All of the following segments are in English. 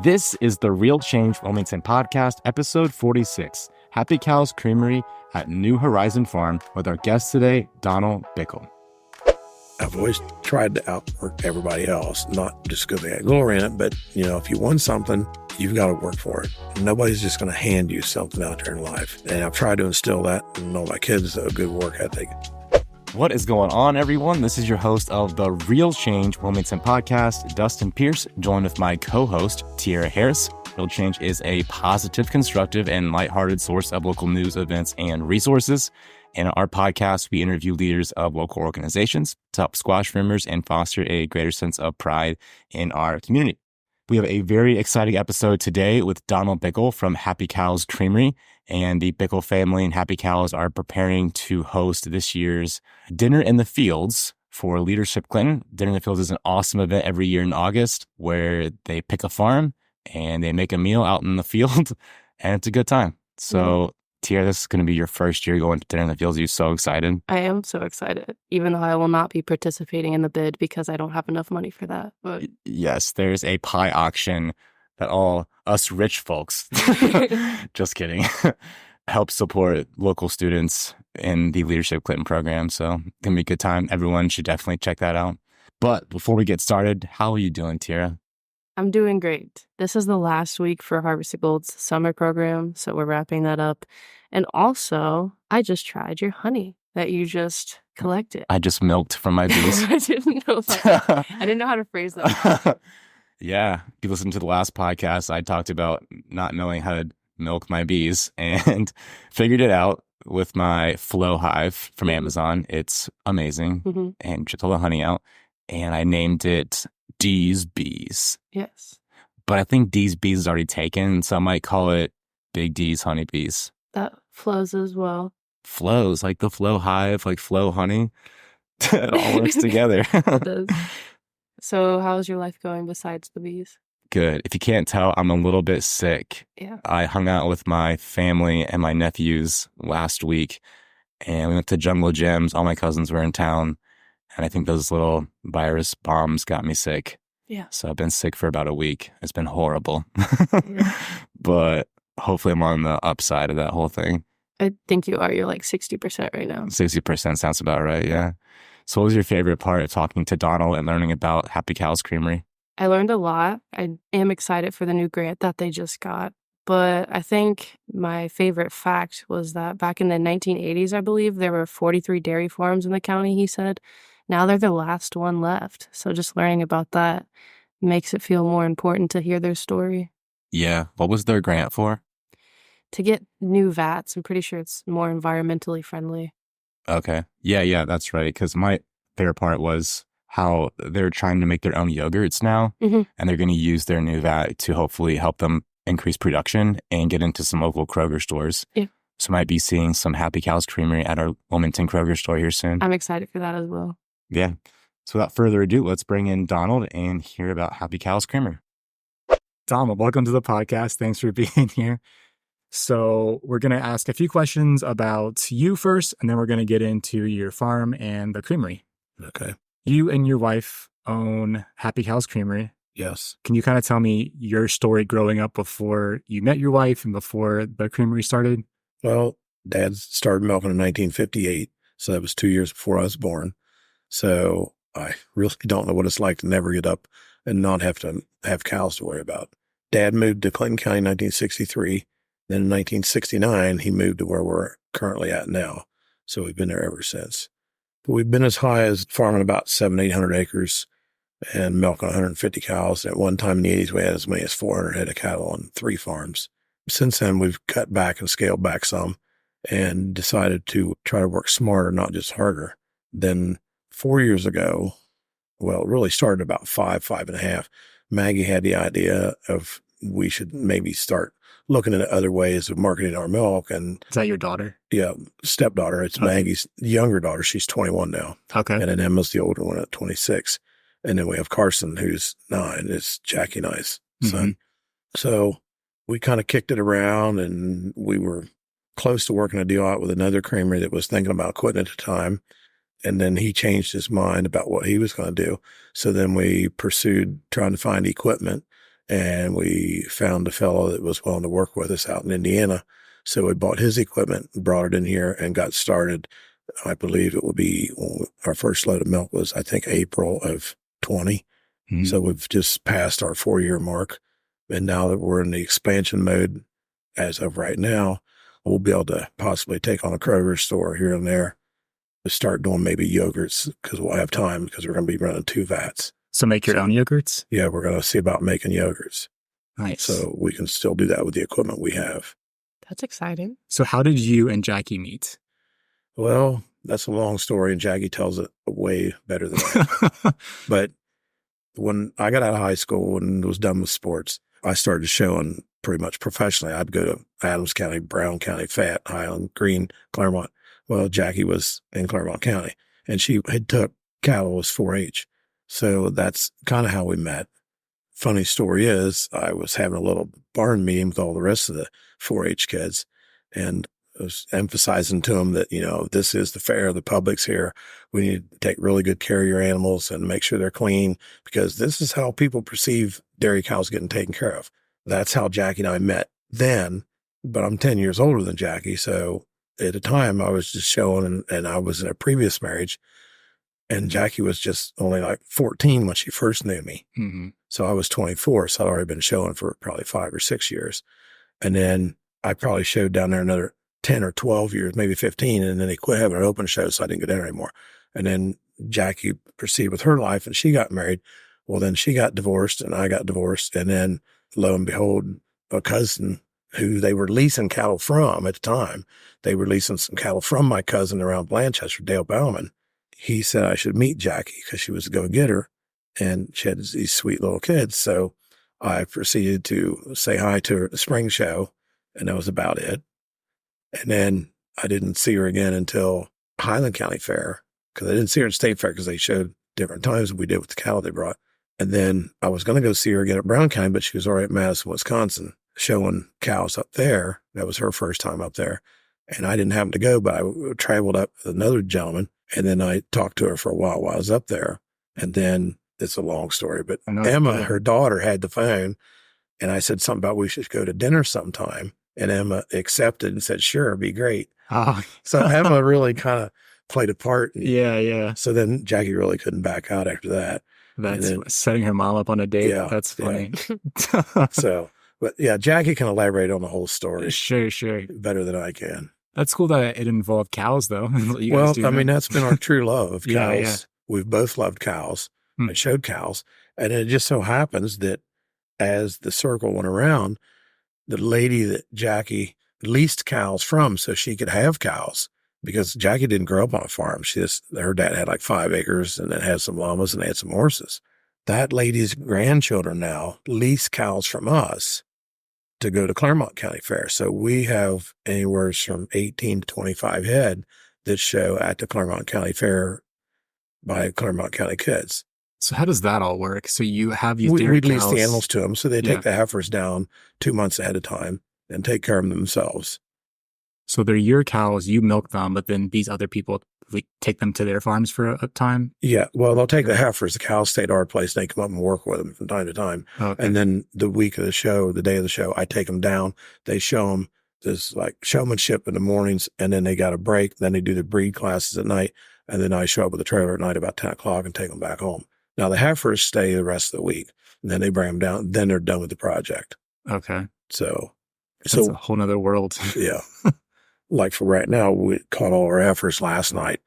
This is the Real Change Wilmington podcast, episode 46, Happy Cows Creamery at New Horizon Farm with our guest today, Donal Bickel. I've always tried to outwork everybody else, not just because they had glory in it, but, if you want something, you've got to work for it. Nobody's just going to hand you something out there in life. And I've tried to instill that in all my kids, a good work ethic. What is going on, everyone? This is your host of the Real Change Wilmington podcast, Dustin Pierce, joined with my co-host, Tiara Harris. Real Change is a positive, constructive, and lighthearted source of local news, events, and resources. In our podcast, we interview leaders of local organizations to help squash rumors and foster a greater sense of pride in our community. We have a very exciting episode today with Donal Bickel from Happy Cows Creamery, and the Bickel family and Happy Cows are preparing to host this year's Dinner in the Fields for Leadership Clinton. Dinner in the Fields is an awesome event every year in August where they pick a farm and they make a meal out in the field, and it's a good time. So, Tiara, this is going to be your first year going to Dinner in the Fields. Are you so excited? I am so excited, even though I will not be participating in the bid because I don't have enough money for that. But yes, there's a pie auction that all us rich folks, just kidding, help support local students in the Leadership Clinton program. So it's going to be a good time. Everyone should definitely check that out. But before we get started, how are you doing, Tiara? I'm doing great. This is the last week for Harvest Gold's summer program, so we're wrapping that up. And also, I just tried your honey that you just collected. I just milked from my bees. I didn't know that. I didn't know how to phrase that. Yeah. If you listen to the last podcast, I talked about not knowing how to milk my bees and figured it out with my Flow Hive from Amazon. It's amazing. And just all the honey out. And I named it D's Bees. Yes. But I think D's Bees is already taken, so I might call it Big D's Honeybees. That flows as well. Flows, like the Flow Hive, like Flow Honey. It all works together. It does. So how's your life going besides the bees? Good. If you can't tell, I'm a little bit sick. Yeah. I hung out with my family and my nephews last week, and we went to Jungle Gyms. All my cousins were in town. And I think those little virus bombs got me sick. Yeah. So I've been sick for about a week. It's been horrible. But hopefully I'm on the upside of that whole thing. I think you are. You're like 60% right now. 60% sounds about right, yeah. So what was your favorite part of talking to Donal and learning about Happy Cows Creamery? I learned a lot. I am excited for the new grant that they just got. But I think my favorite fact was that back in the 1980s, I believe, there were 43 dairy farms in the county, he said. Now they're the last one left. So just learning about that makes it feel more important to hear their story. Yeah. What was their grant for? To get new vats. I'm pretty sure it's more environmentally friendly. Okay. Yeah, that's right. Because my favorite part was how they're trying to make their own yogurts now. And they're going to use their new vat to hopefully help them increase production and get into some local Kroger stores. Yeah. So might be seeing some Happy Cows Creamery at our Wilmington Kroger store here soon. I'm excited for that as well. Yeah. So without further ado, let's bring in Donald and hear about Happy Cows Creamery. Donald, welcome to the podcast. Thanks for being here. So we're going to ask a few questions about you first, and then we're going to get into your farm and the creamery. Okay. You and your wife own Happy Cows Creamery. Yes. Can you kind of tell me your story growing up before you met your wife and before the creamery started? Well, Dad started milking in 1958, so that was 2 years before I was born. So I really don't know what it's like to never get up and not have to have cows to worry about. Dad moved to Clinton County in 1963. Then in 1969, he moved to where we're currently at now. So we've been there ever since. But we've been as high as farming about 800 acres and milking 150 cows. At one time in the 80s, we had as many as 400 head of cattle on 3 farms. Since then, we've cut back and scaled back some and decided to try to work smarter, not just harder. Then 4 years ago, well, it really started about 5.5. Maggie had the idea of we should maybe start looking at other ways of marketing our milk. And Is that your daughter? yeah, stepdaughter. It's Maggie's younger daughter. She's 21 now. Okay. And then Emma's the older one at 26. And then we have Carson, who's 9. It's Jackie and I's son. So we kind of kicked it around, and we were close to working a deal out with another creamery that was thinking about quitting at the time. And then he changed his mind about what he was going to do. So then we pursued trying to find equipment. and we found a fellow that was willing to work with us out in Indiana. So we bought his equipment, brought it in here, and got started. I believe it would be, our first load of milk was, I think, April of 20. Mhm. So we've just passed our 4-year mark. And now that we're in the expansion mode, as of right now, we'll be able to possibly take on a Kroger store here and there to start doing maybe yogurts, because we'll have time, because we're going to be running 2 vats. So make your own yogurts? Yeah, we're going to see about making yogurts. Nice. So we can still do that with the equipment we have. That's exciting. So how did you and Jackie meet? Well, that's a long story, and Jackie tells it way better than I. But when I got out of high school and was done with sports, I started showing pretty much professionally. I'd go to Adams County, Brown County, Fayette, Highland, Greene, Claremont. Well, Jackie was in Claremont County, and she had took cattle as 4-H. So that's kind of how we met. Funny story is, I was having a little barn meeting with all the rest of the 4-H kids, and I was emphasizing to them that, this is the fair, the public's here. We need to take really good care of your animals and make sure they're clean, because this is how people perceive dairy cows getting taken care of. That's how Jackie and I met then, but I'm 10 years older than Jackie. So at the time I was just showing, and I was in a previous marriage, and Jackie was just only like 14 when she first knew me. Mm-hmm. So I was 24. So I'd already been showing for probably 5 or 6 years. And then I probably showed down there another 10 or 12 years, maybe 15. And then they quit having an open show, so I didn't go down anymore. And then Jackie proceeded with her life, and she got married. Well, then she got divorced, and I got divorced. And then lo and behold, a cousin who they were leasing cattle from at the time, they were leasing some cattle from my cousin around Blanchester, Dale Bauman. He said I should meet Jackie because she was a go-getter, and she had these sweet little kids. So I proceeded to say hi to her at the spring show, and that was about it. And then I didn't see her again until Highland County Fair, because I didn't see her at State Fair because they showed different times than we did with the cattle they brought. And then I was going to go see her again at Brown County, but she was already at Madison, Wisconsin, showing cows up there. That was her first time up there. And I didn't happen to go, but I traveled up with another gentleman, and then I talked to her for a while I was up there. And then it's a long story, but Emma, her daughter, had the phone, and I said something about we should go to dinner sometime. And Emma accepted and said, sure, it'd be great. Oh. So Emma really kind of played a part. Yeah. So then Jackie really couldn't back out after that. That's setting her mom up on a date. Yeah, that's funny. Yeah. So, but yeah, Jackie can elaborate on the whole story. Sure. Better than I can. That's cool that it involved cows, though. Well, I mean, that's been our true love of cows. Yeah. We've both loved cows and showed cows. And it just so happens that as the circle went around, the lady that Jackie leased cows from so she could have cows, because Jackie didn't grow up on a farm. Her dad had like 5 acres, and then had some llamas and had some horses. That lady's grandchildren now lease cows from us to go to Claremont County Fair. So we have anywhere from 18 to 25 head that show at the Claremont County Fair by Claremont County kids. So how does that all work? So you have these we dairy lease cows. the animals to them, so they take the heifers down 2 months ahead of time and take care of them themselves. So they're your cows, you milk them, but then these other people take them to their farms for a time? Yeah, well, they'll take the heifers. The cows stay at our place, and they come up and work with them from time to time. Okay. And then the week of the show, the day of the show, I take them down. They show them this like showmanship in the mornings, and then they got a break. Then they do the breed classes at night, and then I show up with the trailer at night about 10 o'clock and take them back home. Now, the heifers stay the rest of the week, and then they bring them down. Then they're done with the project. Okay. So That's a whole nother world. Yeah. Like for right now, we caught all our heifers last night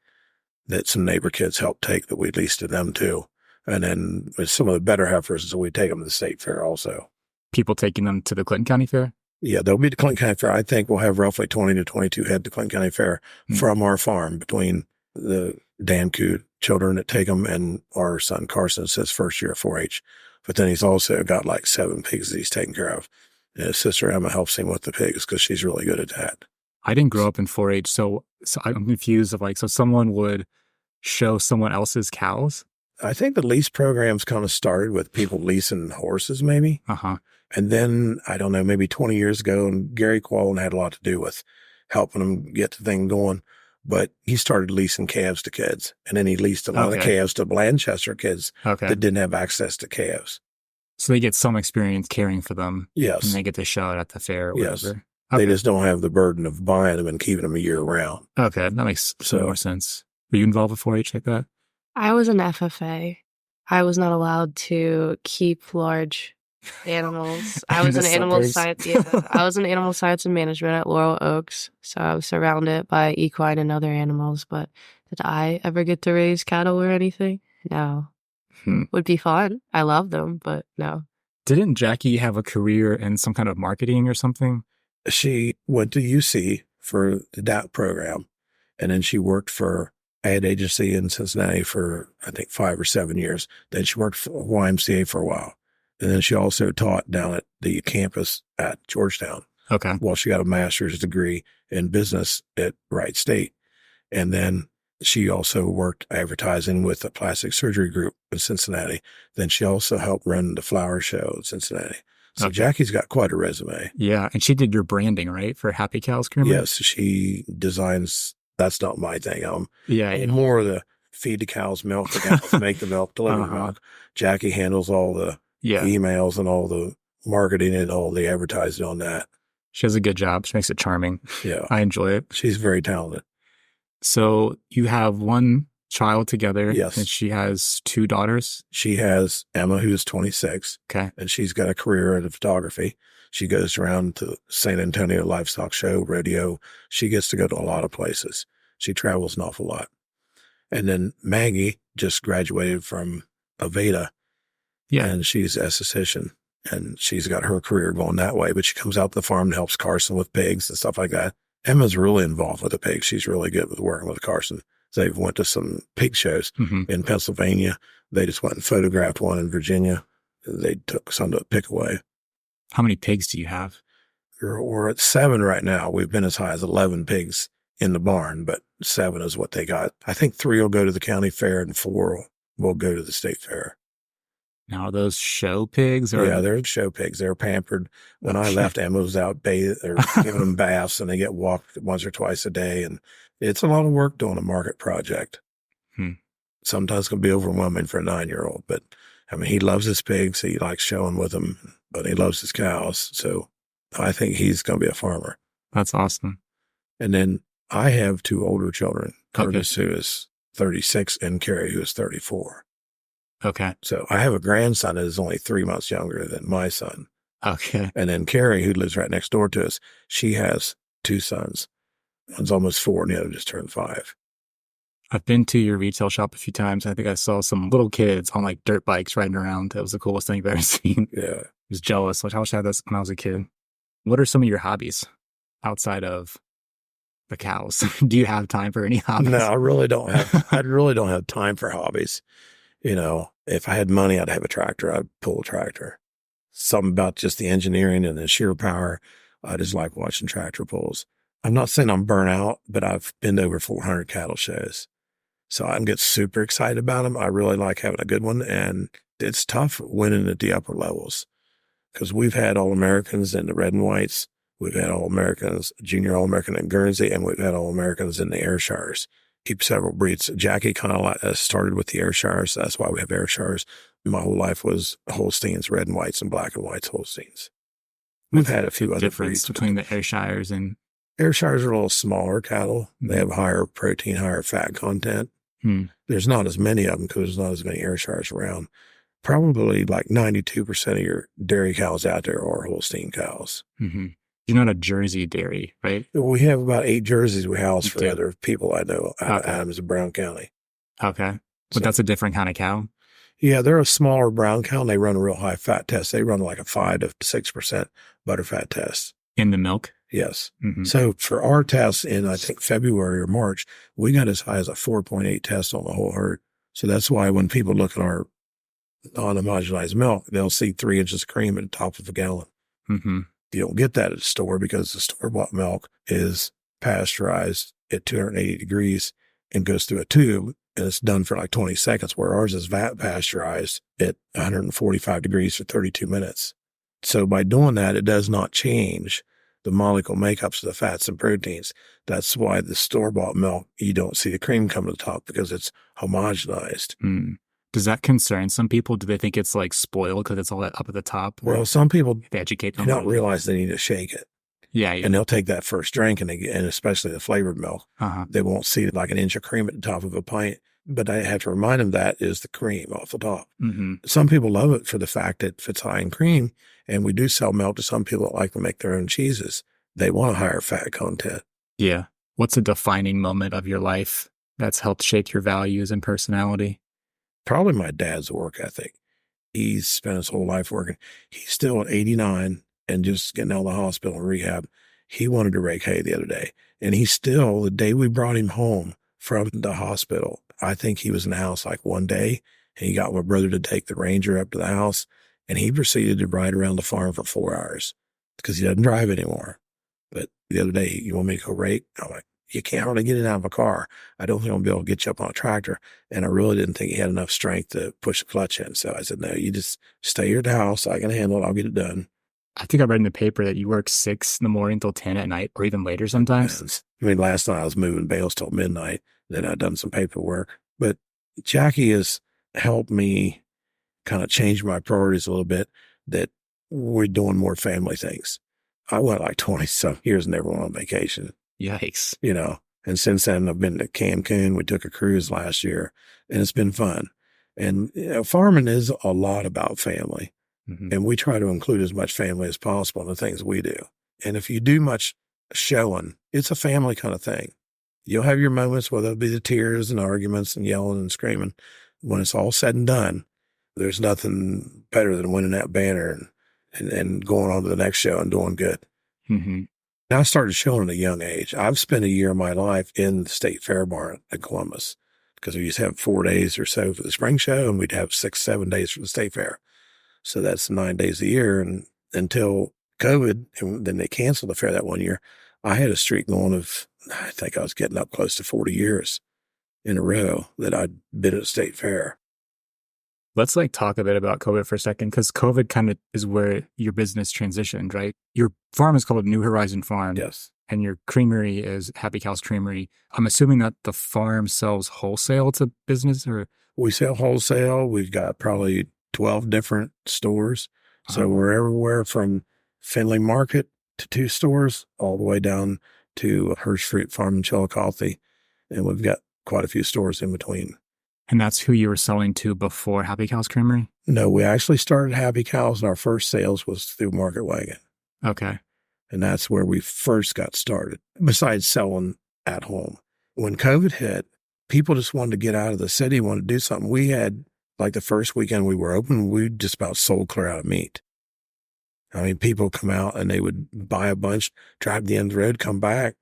that some neighbor kids helped take that we leased to them too. And then with some of the better heifers, so we take them to the state fair also. People taking them to the Clinton County Fair? Yeah, they'll be to Clinton County Fair. I think we'll have roughly 20 to 22 head to Clinton County Fair from our farm, between the Dan Coo children that take them and our son Carson. It's his first year of 4-H. But then he's also got like 7 pigs that he's taking care of. And his sister Emma helps him with the pigs because she's really good at that. I didn't grow up in 4-H, so I'm confused of so someone would show someone else's cows? I think the lease programs kind of started with people leasing horses maybe. Uh-huh. And then, I don't know, maybe 20 years ago, and Gary Quallen had a lot to do with helping them get the thing going. But he started leasing calves to kids. And then he leased a lot of calves to Blanchester kids that didn't have access to calves. So they get some experience caring for them. Yes. And they get to show it at the fair or Yes. whatever. They just don't have the burden of buying them and keeping them a year round. Okay, that makes more sense. Were you involved with 4-H like that? I was an FFA. I was not allowed to keep large animals. I was in animal science. Yeah, I was in animal science and management at Laurel Oaks, so I was surrounded by equine and other animals. But did I ever get to raise cattle or anything? No. Would be fun. I love them, but no. Didn't Jackie have a career in some kind of marketing or something? She went to UC for the DAP program, and then she worked for ad agency in Cincinnati for, I think, 5 or 7 years. Then she worked for YMCA for a while. And then she also taught down at the campus at Georgetown. Okay. Well, she got a master's degree in business at Wright State. And then she also worked advertising with a plastic surgery group in Cincinnati. Then she also helped run the flower show in Cincinnati. So Jackie's got quite a resume. Yeah. And she did your branding, right? For Happy Cows Creamery? Yes. She designs. That's not my thing. I'm more of the feed the cows milk, the cows make the milk, deliver the milk. Jackie handles all the emails and all the marketing and all the advertising on that. She does a good job. She makes it charming. Yeah. I enjoy it. She's very talented. So you have one child together. Yes. And she has 2 daughters. She has Emma, who's 26. Okay. And she's got a career in photography. She goes around to San Antonio Livestock Show, rodeo. She gets to go to a lot of places. She travels an awful lot. And then Maggie just graduated from Aveda. Yeah. And she's an esthetician. And she's got her career going that way. But she comes out to the farm and helps Carson with pigs and stuff like that. Emma's really involved with the pigs. She's really good with working with Carson. They went to some pig shows in Pennsylvania. They just went and photographed one in Virginia. They took some to Pickaway. How many pigs do you have? We're at 7 right now. We've been as high as 11 pigs in the barn, but 7 is what they got. I think 3 will go to the county fair and 4 will go to the state fair. Now, are those show pigs? Or... Yeah, they're show pigs. They're pampered. When I left, Emma was out bathing or giving them baths, and they get walked once or twice a day. And it's a lot of work doing a market project. Sometimes it can be overwhelming for a 9-year-old, but I mean, he loves his pigs. He likes showing with them, but he loves his cows. So I think he's going to be a farmer. That's awesome. And then I have 2 older children, Curtis, who is 36, and Carrie, who is 34. Okay. So I have a grandson that is only 3 months younger than my son. Okay. And then Carrie, who lives right next door to us, she has 2 sons. One's almost 4 and the other just turned 5. I've been to your retail shop a few times. I think I saw some little kids on like dirt bikes riding around. That was the coolest thing I've ever seen. Yeah. I was jealous. Like, I wish I had this when I was a kid. What are some of your hobbies outside of the cows? Do you have time for any hobbies? No, I really don't have time for hobbies. You know, if I had money, I'd have a tractor. I'd pull a tractor. Something about just the engineering and the sheer power. I just like watching tractor pulls. I'm not saying I'm burnt out, but I've been to over 400 cattle shows. So I can get super excited about them. I really like having a good one. And it's tough winning at the upper levels because we've had All-Americans in the red and whites. We've had All-Americans, junior All-American in Guernsey, and we've had All-Americans in the Ayrshires. Keep several breeds. Jackie kind of started with the Ayrshires. That's why we have Ayrshires. My whole life was Holsteins, red and whites, and black and whites Holsteins. We've had a few other difference breeds between the Ayrshires and Ayrshires are a little smaller cattle. They have higher protein, higher fat content. There's not as many of them because there's not as many Ayrshires around. Probably like 92% of your dairy cows out there are Holstein cows. You're not a Jersey dairy, right? We have about 8 jerseys we house for other people I know out of Adams and Brown County. Okay. But that's a different kind of cow? Yeah, they're a smaller brown cow and they run a real high fat test. They run like a 5 to 6% butterfat test. In the milk? Yes. So for our tests in, I think, February or March, we got as high as a 4.8 test on the whole herd. So that's why when people look at our non-homogenized milk, they'll see 3 inches of cream at the top of a gallon. You don't get that at the store because the store-bought milk is pasteurized at 280 degrees and goes through a tube, and it's done for like 20 seconds, where ours is pasteurized at 145 degrees for 32 minutes. So by doing that, it does not change the molecule makeups of the fats and proteins. That's why the store-bought milk, you don't see the cream come to the top because it's homogenized. Does that concern some people? Do they think it's like spoiled because it's all that up at the top? Well, some people they educate do them. not realize they need to shake it. Yeah. And they'll take that first drink and especially the flavored milk. Uh-huh. They won't see like an inch of cream at the top of a pint. But I have to remind them that is the cream off the top. Mm-hmm. Some people love it for the fact that if it's high in cream, and we do sell milk to some people that like to make their own cheeses. They want a higher fat content. Yeah. What's a defining moment of your life that's helped shape your values and personality? Probably my dad's work ethic. He's spent his whole life working. He's still at 89 and just getting out of the hospital and rehab. He wanted to rake hay the other day. And he's still, the day we brought him home from the hospital, I think he was in the house like one day, and he got my brother to take the Ranger up to the house, and he proceeded to ride around the farm for 4 hours because he doesn't drive anymore. But the other day, you want me to go rake? I'm like, you can't hardly get it out of a car. I don't think I'll be able to get you up on a tractor. And I really didn't think he had enough strength to push the clutch in. So I said, no, you just stay here at the house. I can handle it. I'll get it done. I think I read in the paper that you work 6 in the morning till 10 at night or even later sometimes. I mean, last night I was moving bales till midnight. Then I'd done some paperwork. But Jackie has helped me kind of change my priorities a little bit, that we're doing more family things. I went like 20-some years and never went on vacation. Yikes. You know, and since then I've been to Cancun. We took a cruise last year and it's been fun. And farming is a lot about family. Mm-hmm. And we try to include as much family as possible in the things we do. And if you do much showing, it's a family kind of thing. You'll have your moments where there'll be the tears and arguments and yelling and screaming. When it's all said and done, there's nothing better than winning that banner and going on to the next show and doing good. Mm-hmm. I started showing at a young age. I've spent a year of my life in the State Fair barn at Columbus because we used to have 4 days or so for the spring show, and we'd have 6-7 days for the State Fair. So that's 9 days a year. And until COVID, and then they canceled the fair that one year, I had a streak going of, I think I was getting up close to 40 years in a row that I'd been at a State Fair. Let's talk a bit about COVID for a second, because COVID kind of is where your business transitioned, right? Your farm is called New Horizon Farm. Yes. And your creamery is Happy Cows Creamery. I'm assuming that the farm sells wholesale to business, or? We sell wholesale. We've got probably 12 different stores. So we're everywhere from Findlay Market to 2 stores, all the way down to Hirsch Fruit Farm in Chillicothe. And we've got quite a few stores in between. And that's who you were selling to before Happy Cows Creamery? No, we actually started Happy Cows, and our first sales was through Market Wagon. Okay. And that's where we first got started, besides selling at home. When COVID hit, people just wanted to get out of the city, wanted to do something. We had, like the first weekend we were open, we just about sold clear out of meat. I mean, people come out and they would buy a bunch, drive to the end of the road, come back.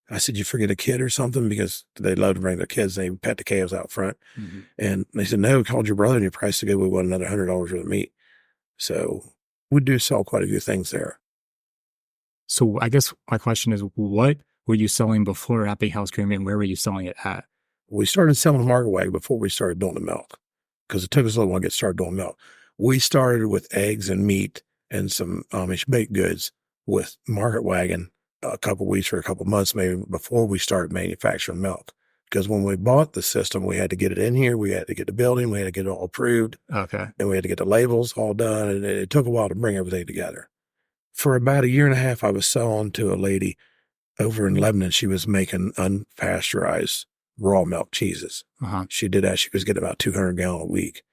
I said, you forget a kid or something? Because they love to bring their kids. They pet the calves out front. Mm-hmm. And they said, no, called your brother and your price to go. We want another $100 worth of meat. So we do sell quite a few things there. So I guess my question is, what were you selling before Happy Cows Creamery, and where were you selling it at? We started selling Market Wagon before we started doing the milk, because it took us a little while to get started doing milk. We started with eggs and meat and some Amish baked goods with Market Wagon a couple weeks or a couple months maybe before we started manufacturing milk. Because when we bought the system, we had to get it in here, we had to get the building, we had to get it all approved. Okay. And we had to get the labels all done, and it took a while to bring everything together. For about 1.5 years, I was selling to a lady over in Lebanon. She was making unpasteurized raw milk cheeses. Uh-huh. She did that. She was getting about 200 gallons a week.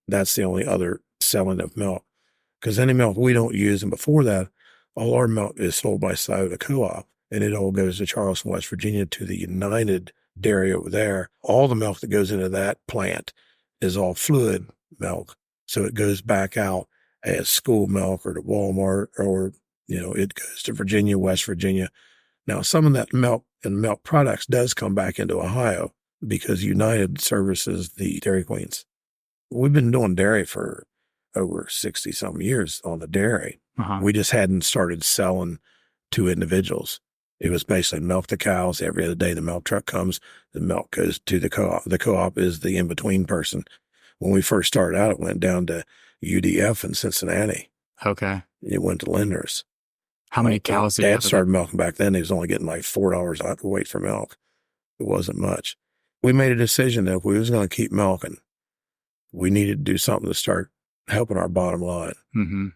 That's the only other selling of milk. Because any milk we don't use, and before that, all our milk is sold by Scioto Co-op, and it all goes to Charleston, West Virginia, to the United Dairy over there. All the milk that goes into that plant is all fluid milk. So it goes back out as school milk or to Walmart, or, it goes to Virginia, West Virginia. Now, some of that milk and milk products does come back into Ohio because United services the Dairy Queens. We've been doing dairy for over 60-some years on the dairy. Uh-huh. We just hadn't started selling to individuals. It was basically milk to cows. Every other day the milk truck comes, the milk goes to the co-op. The co-op is the in-between person. When we first started out, it went down to UDF in Cincinnati. Okay. It went to Lindner's. How many cows did you have? Dad started milking back then. He was only getting like $4 a weight for milk. It wasn't much. We made a decision that if we was going to keep milking, we needed to do something to start helping our bottom line. Mm-hmm.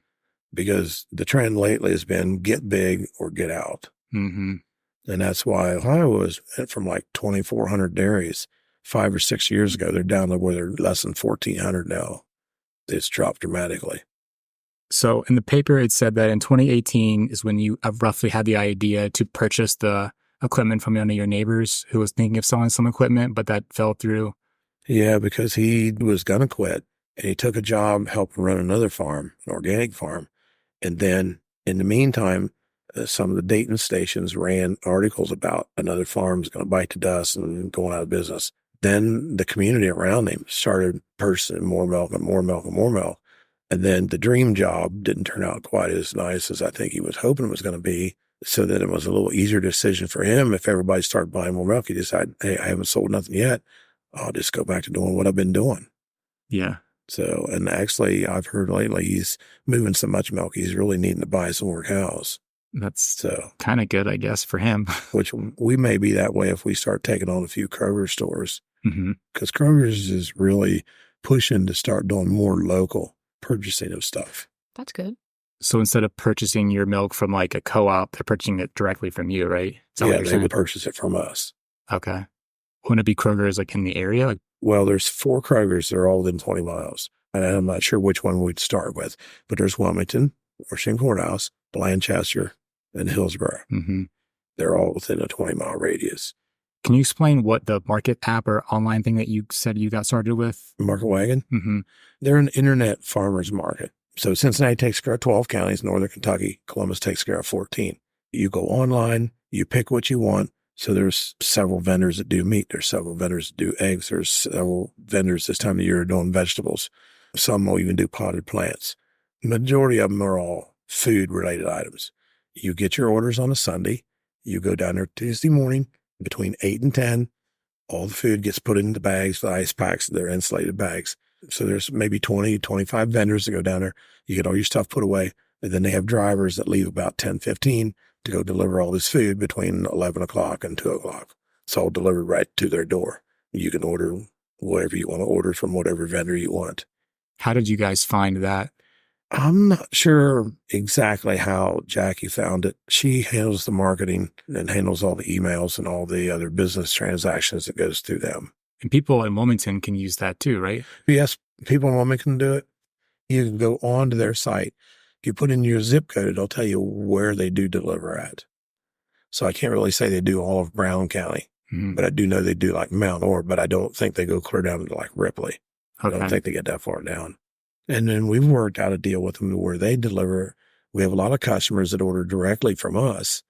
Because the trend lately has been get big or get out. Mm-hmm. And that's why Ohio was from like 2,400 dairies 5 or 6 years ago. They're down to where they're less than 1,400 now. It's dropped dramatically. So in the paper, it said that in 2018 is when you roughly had the idea to purchase the equipment from one of your neighbors who was thinking of selling some equipment, but that fell through. Yeah, because he was going to quit and he took a job helping run another farm, an organic farm. And then in the meantime, some of the Dayton stations ran articles about another farm's going to bite the dust and going out of business. Then the community around him started purchasing more milk and more milk and more milk. And then the dream job didn't turn out quite as nice as I think he was hoping it was going to be. So that it was a little easier decision for him. If everybody started buying more milk, he decided, hey, I haven't sold nothing yet. I'll just go back to doing what I've been doing. Yeah. So, and actually I've heard lately he's moving so much milk, he's really needing to buy some more cows. That's so kind of good, I guess, for him. Which we may be that way if we start taking on a few Kroger stores. Mm-hmm. Because Kroger's is really pushing to start doing more local purchasing of stuff. That's good. So instead of purchasing your milk from like a co-op, they're purchasing it directly from you, right? Yeah, they would purchase it from us. Okay. Wouldn't it be Kroger's like in the area? Like, well, there's 4 Krogers. They're all within 20 miles. And I'm not sure which one we'd start with. But there's Wilmington, Washington Courthouse, Blanchester, and Hillsborough. Mm-hmm. They're all within a 20-mile radius. Can you explain what the market app or online thing that you said you got started with? Market Wagon? Mm-hmm. They're an internet farmer's market. So Cincinnati takes care of 12 counties, Northern Kentucky, Columbus takes care of 14. You go online, you pick what you want. So there's several vendors that do meat. There's several vendors that do eggs. There's several vendors this time of year doing vegetables. Some will even do potted plants. The majority of them are all food-related items. You get your orders on a Sunday. You go down there Tuesday morning between 8 and 10. All the food gets put into bags, the ice packs. They're insulated bags. So there's maybe 20, 25 vendors that go down there. You get all your stuff put away. And then they have drivers that leave about 10:15 to go deliver all this food between 11 o'clock and 2 o'clock. It's all delivered right to their door. You can order whatever you want to order from whatever vendor you want. How did you guys find that? I'm not sure exactly how Jackie found it. She handles the marketing and handles all the emails and all the other business transactions that goes through them. And people in Wilmington can use that too, right? Yes, people in Wilmington can do it. You can go onto their site. If you put in your zip code, it'll tell you where they do deliver at. So I can't really say they do all of Brown County, but I do know they do like Mount Orb, but I don't think they go clear down to like Ripley. Okay. I don't think they get that far down. And then we've worked out a deal with them where they deliver. We have a lot of customers that order directly from us,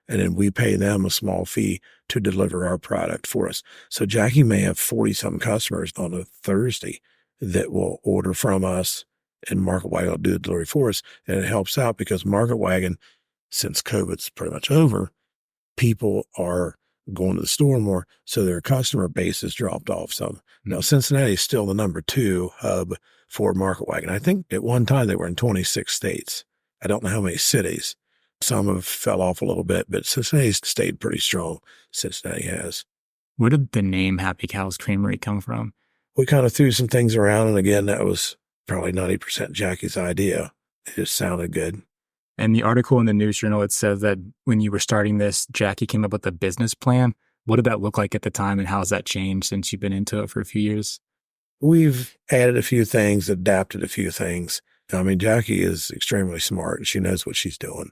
and then we pay them a small fee to deliver our product for us. So Jackie may have 40-some customers on a Thursday that will order from us, and Market Wagon will do the delivery for us. And it helps out because Market Wagon, since COVID's pretty much over, people are going to the store more, so their customer base has dropped off some. Now, Cincinnati is still the number 2 hub for Market Wagon. I think at one time they were in 26 states. I don't know how many cities. Some have fell off a little bit, but Cincinnati's stayed pretty strong. Cincinnati has. Where did the name Happy Cows Creamery come from? We kind of threw some things around, and again, that was probably 90% Jackie's idea. It just sounded good. And the article in the news journal, it says that when you were starting this, Jackie came up with a business plan. What did that look like at the time, and how has that changed since you've been into it for a few years? We've added a few things, adapted a few things. I mean, Jackie is extremely smart, and she knows what she's doing.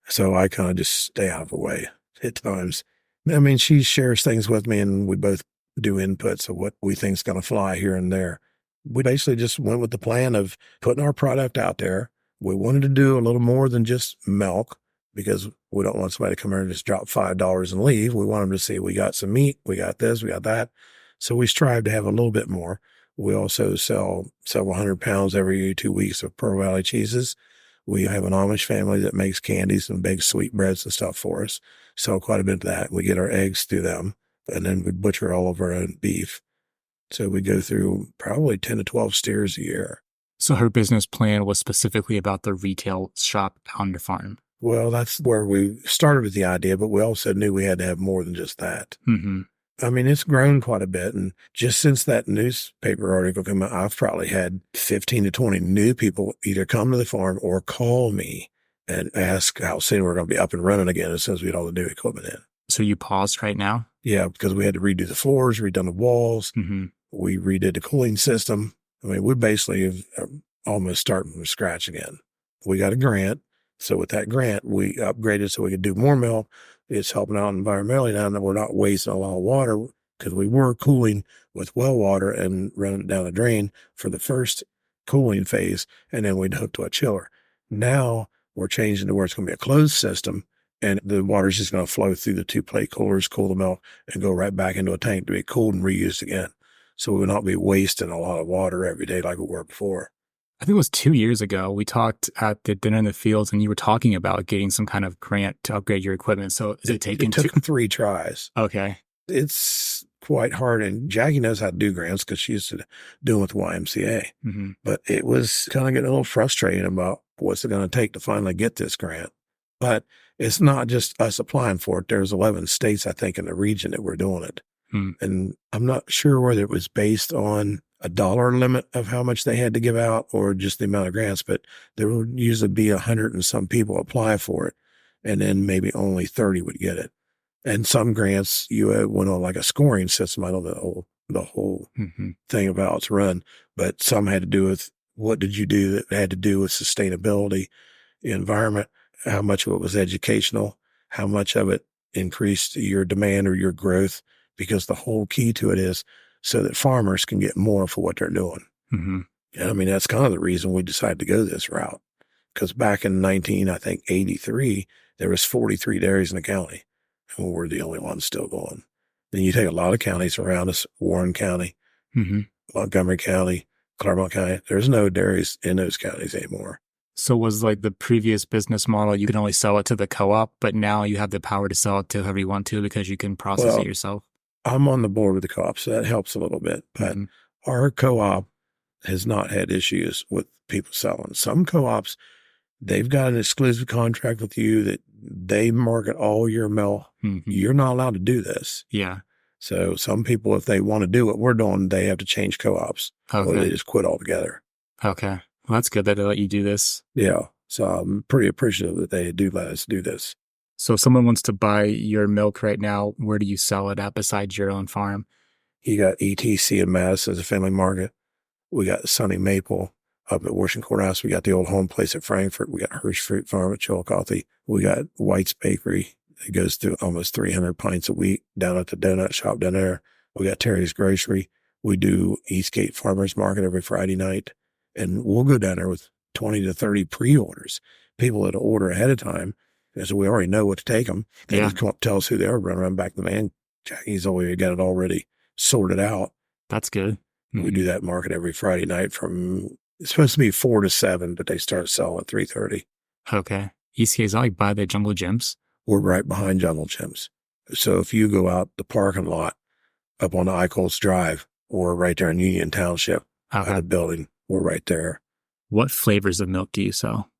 So I kind of just stay out of the way at times. I mean, she shares things with me, and we both do inputs of what we think is going to fly here and there. We basically just went with the plan of putting our product out there. We wanted to do a little more than just milk because we don't want somebody to come here and just drop $5 and leave. We want them to see we got some meat, we got this, we got that. So we strive to have a little bit more. We also sell several hundred pounds every 2 weeks of Pearl Valley cheeses. We have an Amish family that makes candies and bakes sweetbreads and stuff for us. Sell quite a bit of that. We get our eggs through them, and then we butcher all of our own beef. So we go through probably 10 to 12 steers a year. So her business plan was specifically about the retail shop on your farm. Well, that's where we started with the idea, but we also knew we had to have more than just that. Mm-hmm. I mean, it's grown quite a bit. And just since that newspaper article came out, I've probably had 15 to 20 new people either come to the farm or call me and ask how soon we're going to be up and running again as soon as we get all the new equipment in. So you paused right now? Yeah, because we had to redo the floors, redone the walls. Mm-hmm. We redid the cooling system. I mean, we basically have almost starting from scratch again. We got a grant. So with that grant, we upgraded so we could do more milk. It's helping out environmentally now that we're not wasting a lot of water because we were cooling with well water and running it down the drain for the first cooling phase, and then we'd hook to a chiller. Now we're changing to where it's going to be a closed system, and the water's just going to flow through the 2 plate coolers, cool the milk, and go right back into a tank to be cooled and reused again. So we will not be wasting a lot of water every day like we were before. I think it was 2 years ago. We talked at the dinner in the fields, and you were talking about getting some kind of grant to upgrade your equipment. So is it taking It took 3 tries. Okay. It's quite hard. And Jackie knows how to do grants because she used to do them with YMCA. Mm-hmm. But it was kind of getting a little frustrating about what's it going to take to finally get this grant. But it's not just us applying for it. There's 11 states, I think, in the region that we're doing it. And I'm not sure whether it was based on a dollar limit of how much they had to give out or just the amount of grants, but there would usually be 100 and some people apply for it. And then maybe only 30 would get it. And some grants, you went on like a scoring system. I don't know the whole thing about how it's run, but some had to do with what did you do that had to do with sustainability, the environment, how much of it was educational, how much of it increased your demand or your growth, because the whole key to it is so that farmers can get more for what they're doing. Mm-hmm. And I mean, that's kind of the reason we decided to go this route. Because back in 1983, there was 43 dairies in the county, and we're the only ones still going. Then you take a lot of counties around us, Warren County, Montgomery County, Claremont County. There's no dairies in those counties anymore. So was like the previous business model, you can only sell it to the co-op, but now you have the power to sell it to whoever you want to because you can process it yourself? I'm on the board with the co-op, so that helps a little bit. But our co-op has not had issues with people selling. Some co-ops, they've got an exclusive contract with you that they market all your milk. You're not allowed to do this. Yeah. So some people, if they want to do what we're doing, they have to change co-ops or they just quit altogether. Okay. Well, that's good that they let you do this. Yeah. So I'm pretty appreciative that they do let us do this. So if someone wants to buy your milk right now, where do you sell it at besides your own farm? You got ETC in Madison as a family market. We got Sunny Maple up at Washington Courthouse. We got the old home place at Frankfort. We got Hirsch Fruit Farm at Chillicothe. We got White's Bakery. It goes through almost 300 pints a week down at the donut shop down there. We got Terry's Grocery. We do Eastgate Farmers Market every Friday night. And we'll go down there with 20 to 30 pre-orders. People that order ahead of time. So we already know what to take them. They just come up, tell us who they are, run around back to the van. Jackie's always got it already sorted out. That's good. We do that market every Friday night it's supposed to be 4 to 7, but they start selling at 3:30. Okay. Eastgate is like by the Jungle Gyms? We're right behind Jungle Gyms. So if you go out the parking lot up on the Eichholz Drive or right there in Union Township, at the building, we're right there. What flavors of milk do you sell?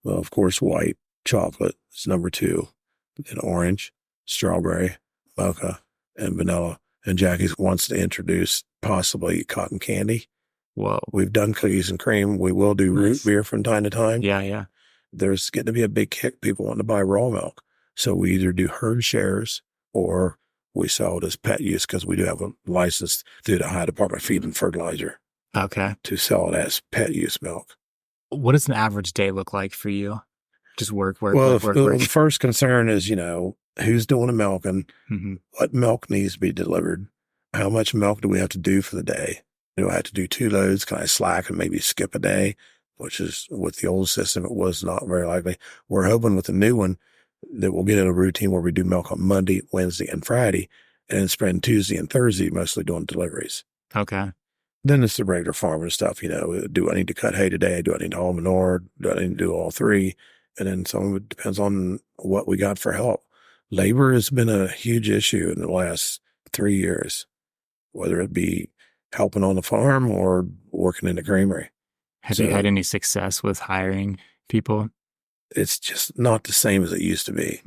Well, of course, white. Chocolate is number 2, then orange, strawberry, mocha, and vanilla. And Jackie wants to introduce possibly cotton candy. Whoa. We've done cookies and cream. We will do root beer from time to time. Yeah. There's getting to be a big kick. People want to buy raw milk. So we either do herd shares or we sell it as pet use because we do have a license through the Ohio Department of Feed and Fertilizer. Okay. To sell it as pet use milk. What does an average day look like for you? Just work. Well, the first concern is, who's doing the milking? What milk needs to be delivered? How much milk do we have to do for the day? Do I have to do 2 loads? Can I slack and maybe skip a day? Which is, with the old system, it was not very likely. We're hoping with the new one that we'll get in a routine where we do milk on Monday, Wednesday, and Friday, and then spend Tuesday and Thursday mostly doing deliveries. Okay. Then it's the regular farming stuff, do I need to cut hay today? Do I need to haul manure? Do I need to do all 3? And then some of it depends on what we got for help. Labor has been a huge issue in the last 3 years, whether it be helping on the farm or working in the creamery. Have you had any success with hiring people? It's just not the same as it used to be.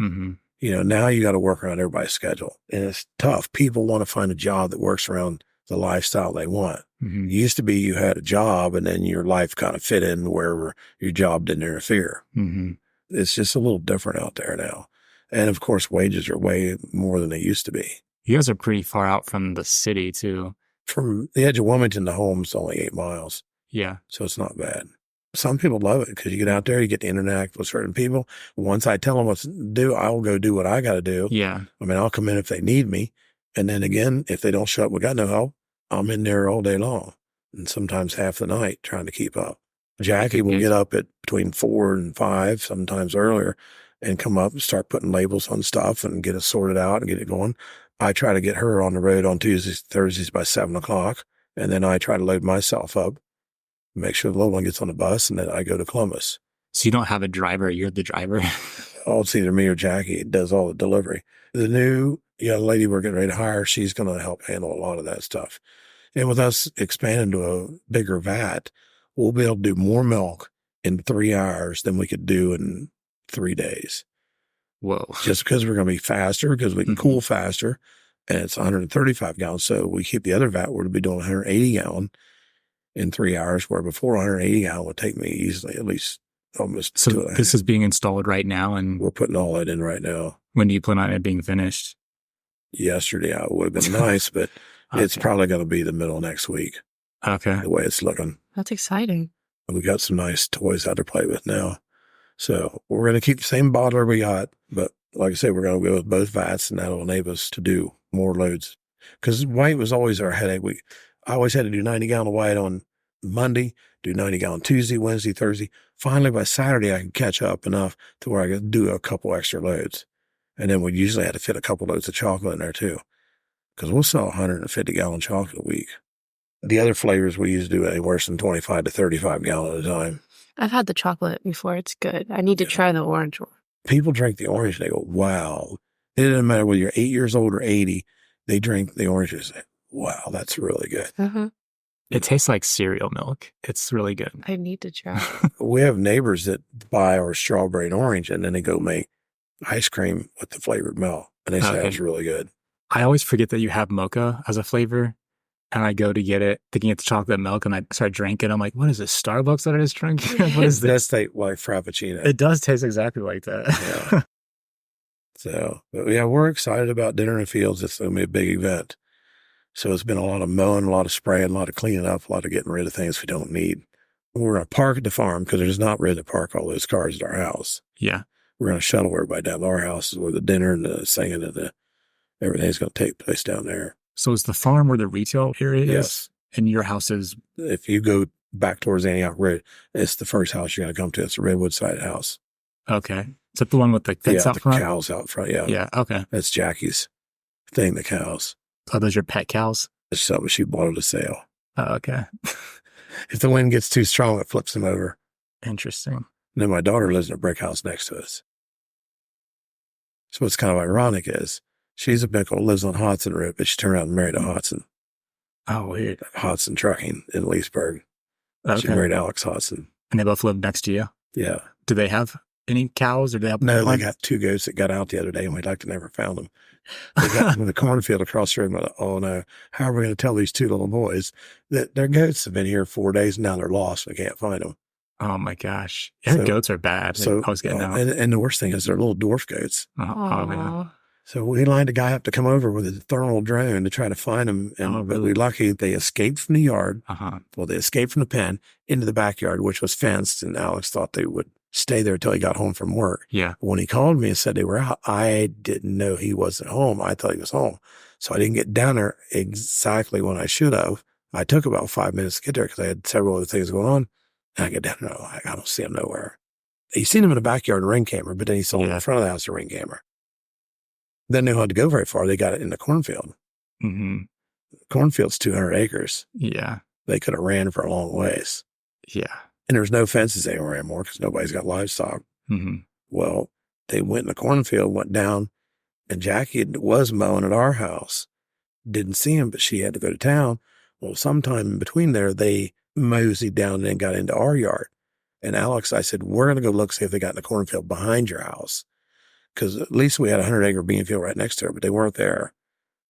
Now you got to work around everybody's schedule. And it's tough. People want to find a job that works around the lifestyle they want. Mm-hmm. It used to be you had a job and then your life kind of fit in wherever your job didn't interfere. Mm-hmm. It's just a little different out there now. And of course, wages are way more than they used to be. You guys are pretty far out from the city, too. From the edge of Wilmington to home's only 8 miles. Yeah. So it's not bad. Some people love it because you get out there, you get to interact with certain people. Once I tell them what to do, I'll go do what I got to do. Yeah. I mean, I'll come in if they need me. And then again, if they don't show up, we got no help. I'm in there all day long and sometimes half the night trying to keep up. Jackie will get up at between 4 and 5, sometimes earlier, and come up and start putting labels on stuff and get it sorted out and get it going. I try to get her on the road on Tuesdays, Thursdays by 7 o'clock. And then I try to load myself up, make sure the little one gets on the bus, and then I go to Columbus. So you don't have a driver, you're the driver? Oh, it's either me or Jackie. It does all the delivery. The new young lady we're getting ready to hire, she's going to help handle a lot of that stuff. And with us expanding to a bigger vat, we'll be able to do more milk in 3 hours than we could do in 3 days. Whoa. Just because we're going to be faster, because we can cool faster, and it's 135 gallons. So we keep the other vat, we're to be doing 180 gallon in 3 hours, where before 180 gallon would take me easily at least almost. So this is being installed right now, and we're putting all that in right now. When do you plan on it being finished? Yesterday, it would have been nice, but it's probably going to be the middle of next week. Okay. The way it's looking. That's exciting. We got some nice toys out to play with now. So we're going to keep the same bottler we got, but like I said, we're going to go with both vats, and that'll enable us to do more loads. Because white was always our headache. I always had to do 90 gallon of white on Monday, do 90 gallon Tuesday, Wednesday, Thursday. Finally, by Saturday, I could catch up enough to where I could do a couple extra loads. And then we usually had to fit a couple loads of chocolate in there too, because we'll sell 150 gallon chocolate a week. The other flavors we used to do anywhere from 25 to 35 gallon at a time. I've had the chocolate before. It's good. I need to try the orange one. People drink the orange and they go, wow. It doesn't matter whether you're 8 years old or 80. They drink the oranges. Wow, that's really good. Uh-huh. It tastes like cereal milk. It's really good. I need to try. We have neighbors that buy our strawberry and orange, and then they go make ice cream with the flavored milk. And they say it's really good. I always forget that you have mocha as a flavor. And I go to get it, thinking it's chocolate milk, and I start drinking. I'm like, what is this, Starbucks that I just drank? What is this? It does taste like Frappuccino. It does taste exactly like that. Yeah. So, but yeah, we're excited about Dinner in Fields. It's going to be a big event. So it's been a lot of mowing, a lot of spraying, a lot of cleaning up, a lot of getting rid of things we don't need. We're going to park at the farm because there's not room to park all those cars at our house. Yeah. We're going to shuttle everybody down to our houses where the dinner and the singing and everything's going to take place down there. So is the farm where the retail area is? Yes. And your house is? If you go back towards Antioch Road, it's the first house you're going to come to. It's the Redwood Side house. Okay. Is that the one with the fence out front? Yeah, the cows out front, yeah. Yeah, okay. That's Jackie's thing, the cows. Oh, those are pet cows? It's something she bought at a sale. Oh, okay. If the wind gets too strong, it flips them over. Interesting. And then my daughter lives in a brick house next to us. So what's kind of ironic is she's a Bickel, lives on Hodson Road, but she turned around and married a Hodson. Oh, weird. Hodson Trucking in Leesburg. Okay. She married Alex Hodson. And they both live next to you? Yeah. Do they have any cows, or do they have? No, they got 2 goats that got out the other day, and we'd like to never found them. They got in the cornfield across the road. And oh no, how are we going to tell these 2 little boys that their goats have been here 4 days and now they're lost? We can't find them. Oh my gosh. Yeah, so, goats are bad. I was getting out. And the worst thing is they're little dwarf goats. Oh man. So we lined a guy up to come over with a thermal drone to try to find them. And but we're lucky they escaped from the yard. Well, they escaped from the pen into the backyard, which was fenced. And Alex thought they would stay there until he got home from work. Yeah. When he called me and said they were out, I didn't know he wasn't home. I thought he was home. So I didn't get down there exactly when I should have. I took about 5 minutes to get there because I had several other things going on. And I get down there, I don't see him nowhere. You seen him in the backyard, a ring camera, but then he saw him in front of the house, a ring camera. Then they had to go very far. They got it in the cornfield. Mm-hmm. Cornfield's 200 acres. Yeah. They could have ran for a long ways. Yeah. And there's no fences anywhere anymore because nobody's got livestock. Mm-hmm. Well, they went in the cornfield, went down, and Jackie was mowing at our house. Didn't see him, but she had to go to town. Well, sometime in between there, they moseyed down and got into our yard. And Alex, I said, we're going to go look, see if they got in the cornfield behind your house. because at least we had a 100-acre bean field right next to it, but they weren't there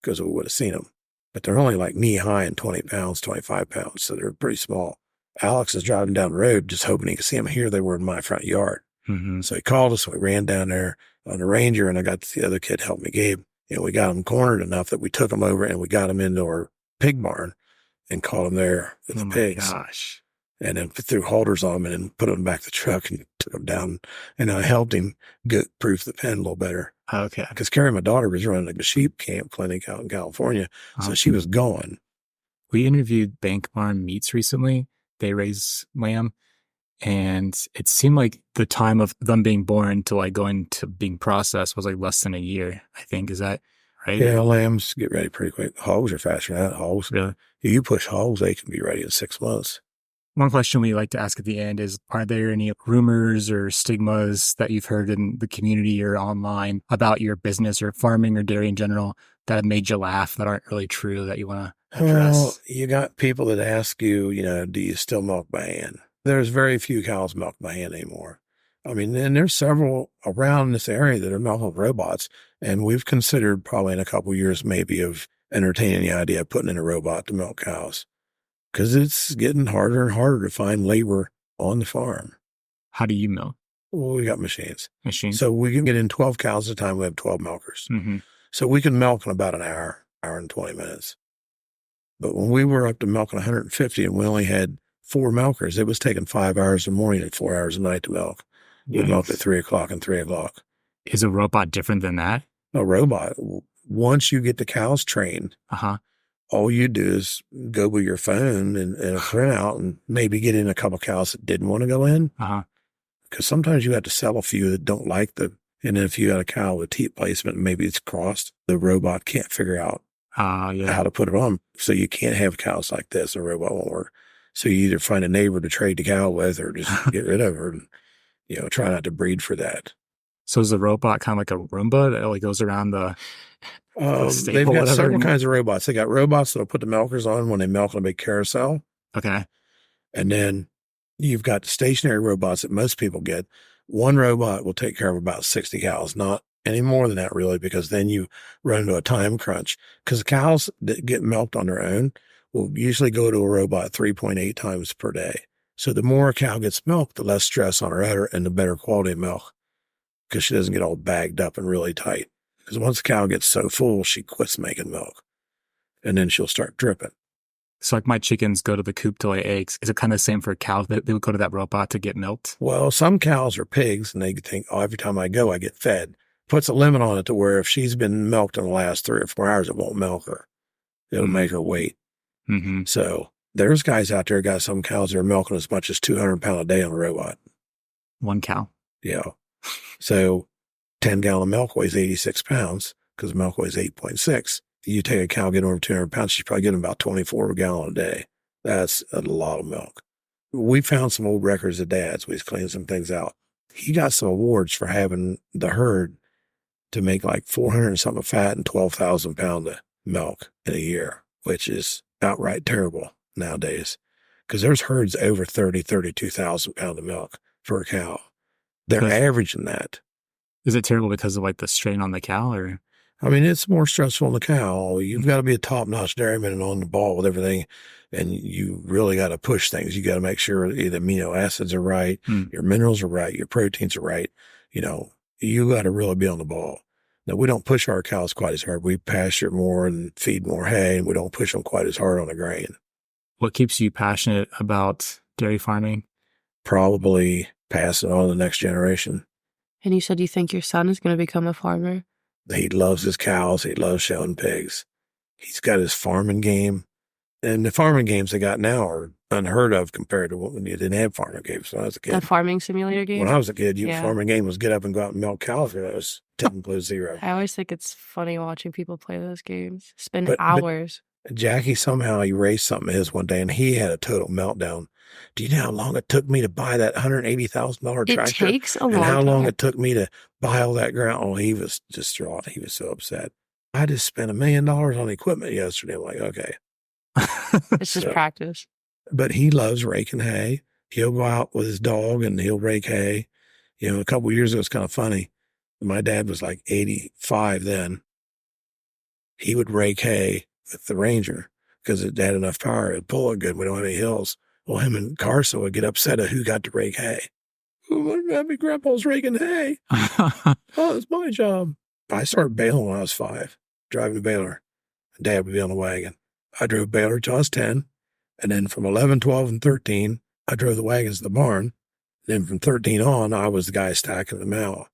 because we would have seen them. But they're only like knee high and 20 pounds, 25 pounds, so they're pretty small. Alex is driving down the road just hoping he could see them. Here they were in my front yard. Mm-hmm. So he called us, and we ran down there on the Ranger, and I got the other kid help me, Gabe. And we got them cornered enough that we took them over and we got them into our pig barn and caught them there with the pigs. Gosh. And then threw halters on them and then put them back the truck and took them down. And I helped him get proof the pen a little better. Okay. Because Carrie, my daughter, was running a sheep camp clinic out in California. So she was gone. We interviewed Bank Barn Meats recently. They raise lamb. And it seemed like the time of them being born to like going to being processed was like less than a year, I think. Is that right? Yeah, lambs get ready pretty quick. Hogs are faster than that. Hogs. Really? If you push hogs, they can be ready in 6 months. One question we like to ask at the end is, are there any rumors or stigmas that you've heard in the community or online about your business or farming or dairy in general that have made you laugh that aren't really true that you want to address? Well, you got people that ask you, do you still milk by hand? There's very few cows milked by hand anymore. I mean, and there's several around this area that are milked with robots, and we've considered probably in a couple of years maybe of entertaining the idea of putting in a robot to milk cows. Because it's getting harder and harder to find labor on the farm. How do you milk? Well, we got machines. Machines? So we can get in 12 cows at a time. We have 12 milkers. Mm-hmm. So we can milk in about an hour and 20 minutes. But when we were up to milking 150 and we only had 4 milkers, it was taking 5 hours in the morning and 4 hours a night to milk. We'd milk at 3 o'clock and 3 o'clock. Is a robot different than that? A robot, once you get the cows trained, all you do is go with your phone and a printout and maybe get in a couple cows that didn't want to go in. Because sometimes you have to sell a few that don't like and then if you got a cow with teat placement, maybe it's crossed, the robot can't figure out how to put it on. So you can't have cows like this. The robot won't work. So you either find a neighbor to trade the cow with or just get rid of her and, try not to breed for that. So is the robot kind of like a Roomba that like goes around the they've got several kinds of robots. They got robots that'll put the milkers on when they milk on a big carousel. Okay. And then you've got stationary robots that most people get. One robot will take care of about 60 cows, not any more than that really, because then you run into a time crunch. Because the cows that get milked on their own will usually go to a robot 3.8 times per day. So the more a cow gets milked, the less stress on her udder and the better quality of milk because she doesn't get all bagged up and really tight. Because once a cow gets so full, she quits making milk. And then she'll start dripping. So like my chickens go to the coop to lay eggs. Is it kind of the same for cows? They would go to that robot to get milked? Well, some cows are pigs and they think, every time I go, I get fed. Puts a limit on it to where if she's been milked in the last 3 or 4 hours, it won't milk her. It'll make her wait. Mm-hmm. So there's guys out there, got some cows that are milking as much as 200 pounds a day on a robot. One cow? Yeah. So 10-gallon milk weighs 86 pounds because milk weighs 8.6. You take a cow, get over 200 pounds, she's probably getting about 24 gallons a day. That's a lot of milk. We found some old records of Dad's. We just cleaned some things out. He got some awards for having the herd to make like 400 and something fat and 12,000 pounds of milk in a year, which is outright terrible nowadays. Because there's herds over 32,000 pounds of milk for a cow. They're averaging that. Is it terrible because of like the strain on the cow or? I mean, it's more stressful on the cow. You've got to be a top-notch dairyman and on the ball with everything, and you really got to push things. You got to make sure the amino acids are right, your minerals are right, your proteins are right. You got to really be on the ball. Now, we don't push our cows quite as hard. We pasture more and feed more hay, and we don't push them quite as hard on the grain. What keeps you passionate about dairy farming? Probably pass it on to the next generation. And you said you think your son is going to become a farmer? He loves his cows. He loves showing pigs. He's got his farming game. And the farming games they got now are unheard of compared to when you didn't have farming games when I was a kid. The farming simulator game? When I was a kid, farming game was get up and go out and milk cows. It was 10 plus 0. I always think it's funny watching people play those games. Spend hours. But Jackie somehow erased something of his one day, and he had a total meltdown. Do you know how long it took me to buy that $180,000 tractor? It takes a long time. And how long it took me to buy all that ground? Oh, he was distraught. He was so upset. I just spent $1 million on equipment yesterday. I'm like, okay. It's just practice. But he loves raking hay. He'll go out with his dog and he'll rake hay. A couple of years ago, it's kind of funny. My dad was like 85 then. He would rake hay with the Ranger because it had enough power. It'd pull it good. We don't have any hills. Well, him and Carson would get upset at who got to rake hay. Oh, my grandpa's raking hay. Oh, it's my job. I started bailing when I was 5, driving to Baylor. Dad would be on the wagon. I drove Baylor till I was 10. And then from 11, 12, and 13, I drove the wagons to the barn. Then from 13 on, I was the guy stacking the mallow.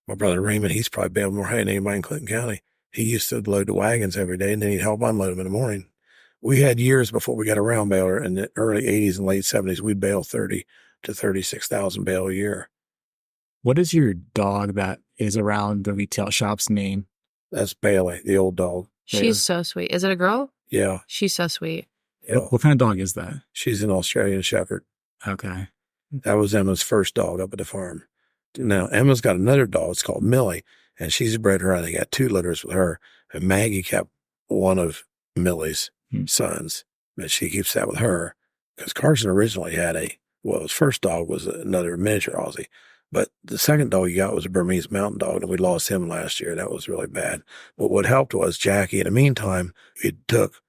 My brother Raymond, he's probably baled more hay than anybody in Clinton County. He used to load the wagons every day, and then he'd help unload them in the morning. We had years before we got around Baylor. In the early 80s and late 70s, we'd bale 30 to 36,000 bale a year. What is your dog that is around the retail shop's name? That's Bailey, the old dog. She's so sweet. Is it a girl? Yeah. She's so sweet. Yeah. What kind of dog is that? She's an Australian Shepherd. Okay. That was Emma's first dog up at the farm. Now, Emma's got another dog. It's called Millie, and she's bred her. I think got 2 litters with her. And Maggie kept one of Millie's sons, but she keeps that with her because Carson originally had his first dog was another miniature Aussie, but the second dog he got was a Burmese mountain dog, and we lost him last year. That was really bad. But what helped was Jackie. In the meantime, we took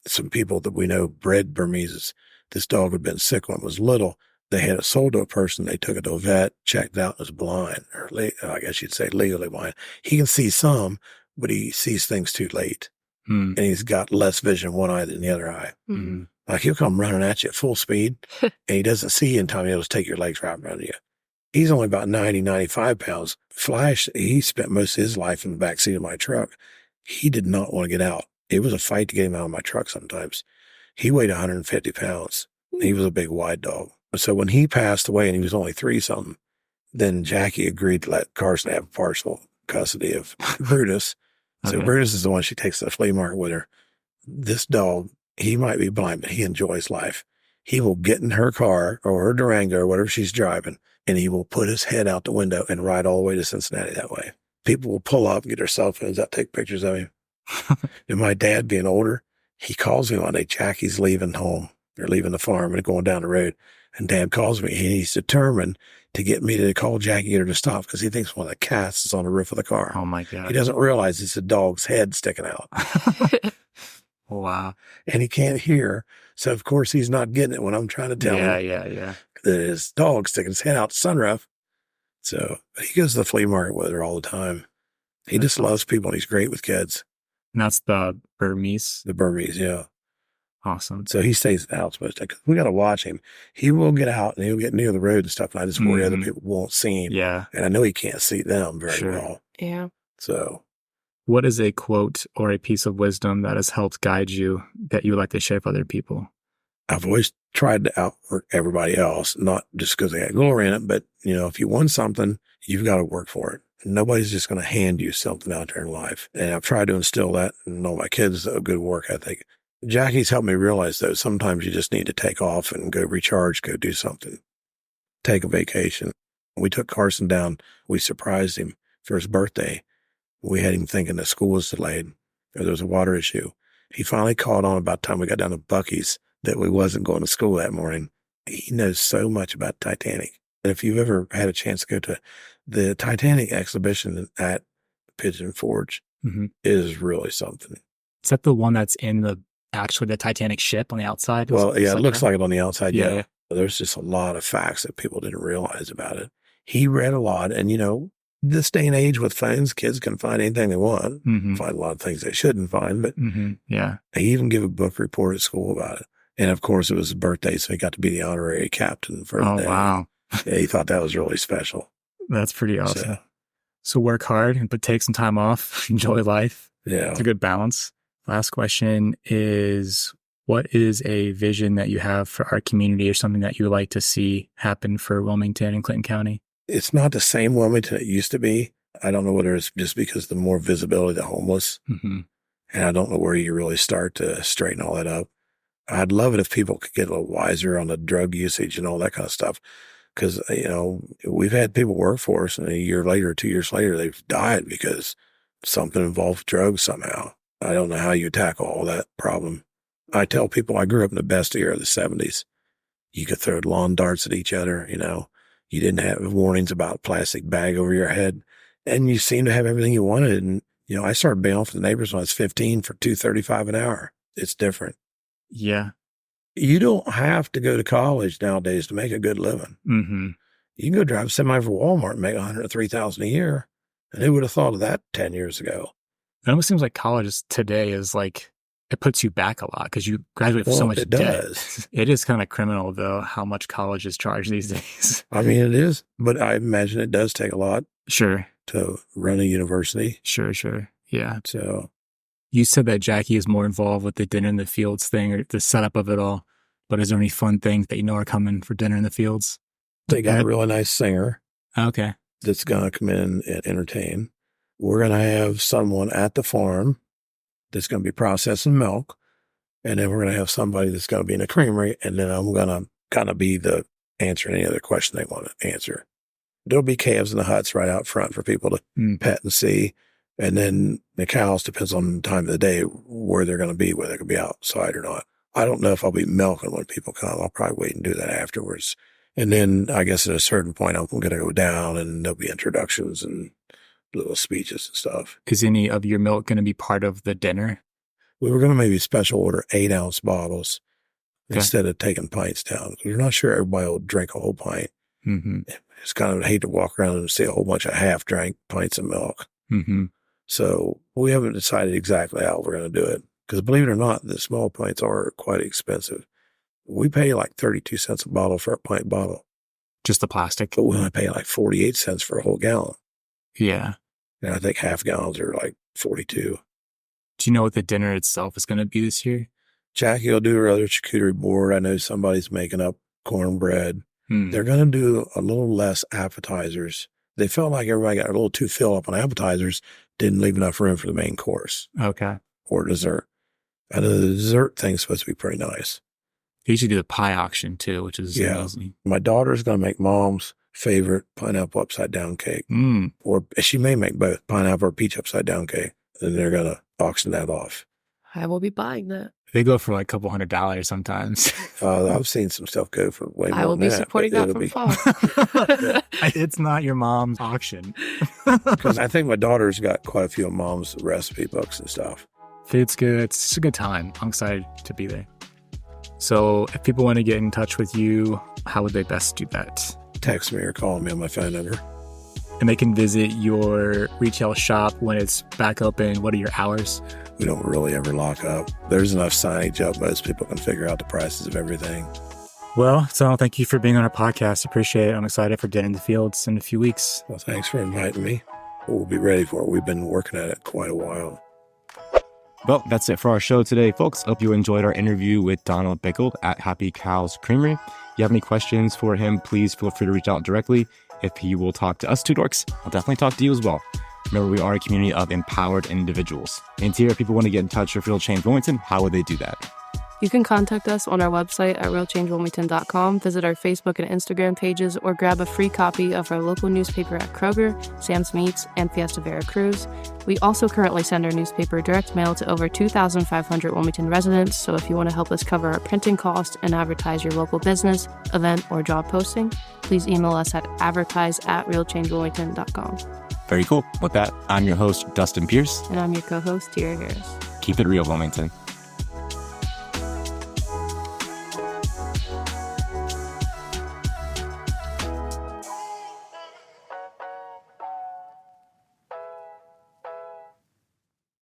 some people that we know bred Burmeses. This dog had been sick when it was little. They had it sold to a person. They took it to a vet, checked it out, and was blind, or I guess you'd say legally blind. He can see some, but he sees things too late. And he's got less vision in one eye than the other eye. Mm-hmm. Like he'll come running at you at full speed, and he doesn't see you in time. He'll just take your legs right around you. He's only about 90, 95 pounds. Flash, he spent most of his life in the backseat of my truck. He did not want to get out. It was a fight to get him out of my truck sometimes. He weighed 150 pounds. He was a big, wide dog. So when he passed away and he was only 3-something, then Jackie agreed to let Carson have partial custody of Brutus. So Okay. Brutus is the one she takes to the flea market with her. This dog, he might be blind, but he enjoys life. He will get in her car or her Durango or whatever she's driving, and he will put his head out the window and ride all the way to Cincinnati that way. People will pull up and get their cell phones out, take pictures of him. And my dad being older, he calls me one day, Jackie's leaving home. They're leaving the farm and going down the road. And Dad calls me, and he's determined to get me to call Jackie, get her to stop, because he thinks one of the cats is on the roof of the car. Oh, my God. He doesn't realize it's a dog's head sticking out. Wow. And he can't hear. So, of course, he's not getting it when I'm trying to tell him Yeah. that his dog's sticking his head out the sunroof. So he goes to the flea market with her all the time. He just loves people, and he's great with kids. And that's the Burmese. The Burmese, yeah. Awesome. So he stays at the house most of the time. We got to watch him. He will get out and he'll get near the road and stuff. And I just worry other people won't see him. Yeah. And I know he can't see them very well. Yeah. So What is a quote or a piece of wisdom that has helped guide you that you would like to share with other people? I've always tried to outwork everybody else, not just because they had glory in it, but, if you want something, you've got to work for it. Nobody's just going to hand you something out there in life. And I've tried to instill that in all my kids, a good work ethic. Jackie's helped me realize, though, sometimes you just need to take off and go recharge, go do something. Take a vacation. We took Carson down. We surprised him for his birthday. We had him thinking the school was delayed or there was a water issue. He finally caught on about the time we got down to Buc-ee's that we wasn't going to school that morning. He knows so much about Titanic. And if you've ever had a chance to go to the Titanic exhibition at Pigeon Forge, is really something. Is that the one that's in the Titanic ship on the outside? Well, yeah, it looks like it on the outside. Yeah. There's just a lot of facts that people didn't realize about it. He read a lot. And, this day and age with phones, kids can find anything they want, find a lot of things they shouldn't find. But yeah, he even gave a book report at school about it. And, of course, it was his birthday, so he got to be the honorary captain for the day. Oh, wow. Yeah, he thought that was really special. That's pretty awesome. So work hard, but take some time off, enjoy life. Yeah. It's a good balance. Last question is, what is a vision that you have for our community or something that you would like to see happen for Wilmington and Clinton County? It's not the same Wilmington it used to be. I don't know whether it's just because the more visibility of the homeless. And I don't know where you really start to straighten all that up. I'd love it if people could get a little wiser on the drug usage and all that kind of stuff. Because, we've had people work for us, and a year later, 2 years later, they've died because something involved drugs somehow. I don't know how you tackle all that problem. I tell people I grew up in the best era of the 70s. You could throw lawn darts at each other, You didn't have warnings about plastic bag over your head. and you seem to have everything you wanted. And, I started being off with the neighbors when I was 15 for $2.35 an hour. It's different. Yeah. You don't have to go to college nowadays to make a good living. Mm-hmm. You can go drive a semi for Walmart and make $103,000 a year. And who would have thought of that 10 years ago? It almost seems like college today is like, it puts you back a lot because you graduate with so much it debt. does. It is kind of criminal, though, how much college is charged these days. I mean, it is, but I imagine it does take a lot Sure. to run a university. Sure. Yeah. So You said that Jackie is more involved with the dinner in the fields thing or the setup of it all. But is there any fun things that you know are coming for dinner in the fields? they got a really nice singer Okay. that's going to come in and entertain. We're going to have someone at the farm that's going to be processing milk. And then we're going to have somebody that's going to be in a creamery. And then I'm going to kind of be the answering any other question they want to answer. There'll be calves in the huts right out front for people to pet and see. And then the cows, depends on the time of the day, where they're going to be, whether they could be outside or not. I don't know if I'll be milking when people come. I'll probably wait and do that afterwards. And then I guess at a certain point, I'm going to go down and there'll be introductions and little speeches and stuff. Is any of your milk going to be part of the dinner? We were going to maybe special order 8-ounce bottles Okay. instead of taking pints down. We're not sure everybody will drink a whole pint. Mm-hmm. It's kind of hate to walk around and see a whole bunch of half-drank pints of milk. Mm-hmm. So we haven't decided exactly how we're going to do it. Because believe it or not, the small pints are quite expensive. We pay like 32 cents a bottle for a pint bottle. Just the plastic? But we only pay like 48 cents for a whole gallon. Yeah. And I think half gallons are like 42. Do you know what the dinner itself is going to be this year? Jackie will do her other charcuterie board. I know somebody's making up cornbread. They're going to do a little less appetizers. They felt like everybody got a little too filled up on appetizers, didn't leave enough room for the main course Okay. or dessert. And the dessert thing's supposed to be pretty nice. They usually do the pie auction too, which is Yeah. amazing. My daughter's going to make mom's favorite pineapple upside down cake. Or she may make both pineapple or peach upside down cake. And they're going to auction that off. I will be buying that. They go for like $200 sometimes. I've seen some stuff go for way more I will than be that. supporting but that it'll from be- fall. It's not your mom's auction. Because I think my daughter's got quite a few of mom's recipe books and stuff. Food's good. It's just a good time. I'm excited to be there. So if people want to get in touch with you, how would they best do that? Text me or call me on my phone number. And they can visit your retail shop when it's back open. What are your hours? We don't really ever lock up. There's enough signage up. Most people can figure out the prices of everything. Well, so thank you for being on our podcast. Appreciate it. I'm excited for Dinner in the Fields in a few weeks. Well, thanks for inviting me. We'll be ready for it. We've been working at it quite a while. Well, that's it for our show today, folks. Hope you enjoyed our interview with Donal Bickel at Happy Cows Creamery. If you have any questions for him, please feel free to reach out directly. If he will talk to us two dorks, I'll definitely talk to you as well. Remember, we are a community of empowered individuals. And here, if people want to get in touch with Real Change Wilmington, how would they do that? You can contact us on our website at realchangewilmington.com, visit our Facebook and Instagram pages, or grab a free copy of our local newspaper at Kroger, Sam's Meats, and Fiesta Veracruz. We also currently send our newspaper direct mail to over 2,500 Wilmington residents, so if you want to help us cover our printing costs and advertise your local business, event, or job posting, please email us at advertise@realchangewilmington.com. Very cool. With that, I'm your host, Dustin Pierce. And I'm your co-host, Tierra Harris. Keep it real, Wilmington.